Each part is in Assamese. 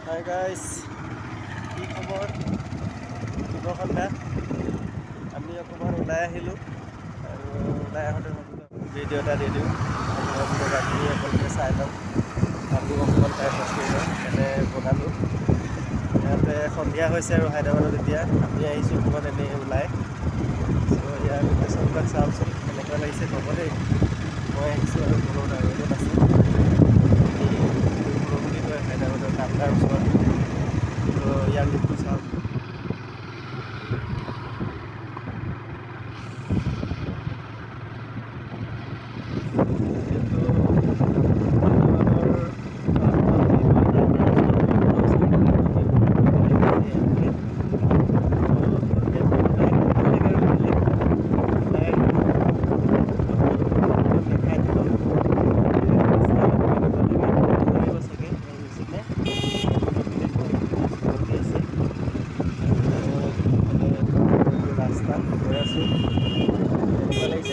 হাই গাইজ, কি খবৰ? শুভ সন্ধ্যা। আমি অকণমান ওলাই আহিলোঁ আৰু ওলাই আহোঁতে ভিডিঅ' এটা দি দিওঁ। ৰাতি অকলকে চাই লওঁ, আমিও অকণমান টাইম পাছ কৰি লওঁ। এনে বনালোঁ। ইয়াতে সন্ধিয়া হৈছে আৰু হায়দৰাবাদত এতিয়া আমি আহিছোঁ অকণমান এনেই ওলাই। চ' ইয়াৰ লোকেশ্যনবিলাক চাওকচোন কেনেকুৱা লাগিছে ক'ব দেই। মই আহিছোঁ আৰু কোনো ডাঙৰ আছে বুলি কয় হায়দৰাবাদৰ কামদাৰ ওচৰত। ত' ইয়াৰ লুকটো চাওক।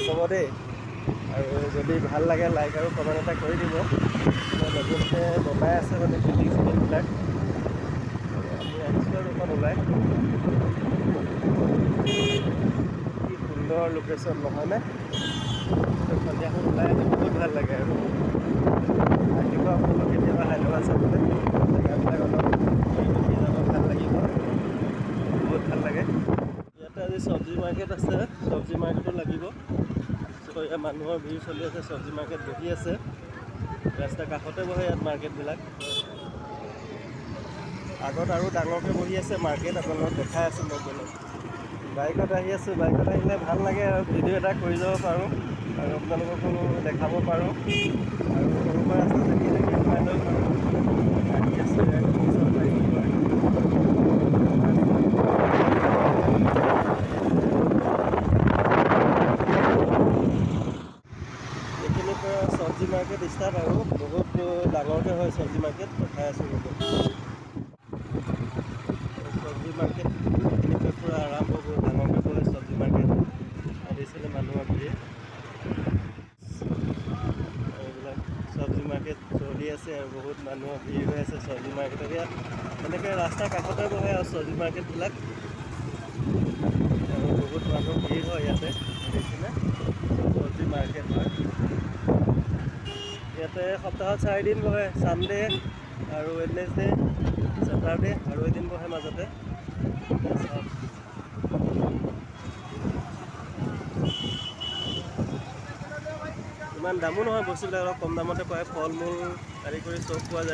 ক'ব দেই, আৰু যদি ভাল লাগে লাইক আৰু কমেণ্ট এটা কৰি দিব। নতুনকৈ বনাই আছে মানে বিল্ডিং চিল্ডিংবিলাক। আমি আহিছোঁ আৰু অকণ ওলাই। কি সুন্দৰ লোকেশ্যন নহয়নে? সন্ধিয়াখন ওলাই আহি বহুত ভাল লাগে আৰু আহিব আপোনালোক কেতিয়াবা হায়দৰাবাদ চাবলৈ। জেগাবিলাক অলপ যাব ভাল লাগিব, বহুত ভাল লাগে। ইয়াতে আজি চব্জি মাৰ্কেট আছে, চব্জি মাৰ্কেটো লাগিব। চ' মানুহৰ ভিৰ চলি আছে, চব্জি মাৰ্কেট বহি আছে। ৰাস্তাৰ কাষতে বহে ইয়াত মাৰ্কেটবিলাক। আগত আৰু ডাঙৰকৈ বহি আছে মাৰ্কেট, আপোনালোকক দেখাই আছোঁ মই গ'লে। বাইকত আহি আছোঁ, বাইকত আহিলে ভাল লাগে আৰু ভিডিঅ' এটা কৰি যাব পাৰোঁ আৰু আপোনালোককো দেখাব পাৰোঁ আৰু সৰু পৰা ৰাস্তা থাকি সোমাই ল'ব পাৰোঁ। আহি আছোঁ এইখিনিৰ পৰা চব্জি মাৰ্কেট ষ্টাৰ্ট আৰু বহুত ডাঙৰকৈ হয় চব্জি মাৰ্কেট। দেখাই আছোঁ চব্জি মাৰ্কেট এইখিনিৰ পৰা আৰম্ভ বহুত ডাঙৰকৈ হয় চব্জি মাৰ্কেট। আহিছিলে মানুহৰ ভিৰ। এইবিলাক চব্জি মাৰ্কেট চলি আছে আৰু বহুত মানুহৰ ভিৰ হৈ আছে চব্জি মাৰ্কেটত। ইয়াত এনেকৈ ৰাস্তাৰ কাষতে বহে আৰু চব্জি মাৰ্কেটবিলাক আৰু বহুত মানুহ ভিৰ হয় ইয়াতে। দেখিছেনে? চব্জি মাৰ্কেট হয় ইয়াতে। সপ্তাহত 4 দিন বহে, ছানডে আৰু ৱেডনেছডে, ছেটাৰডে আৰু এদিন বহে মাজতে। ইমান দামো নহয় বস্তুবিলাক, অলপ কম দামতে পায়। ফল মূল আদি কৰি চব পোৱা যায়।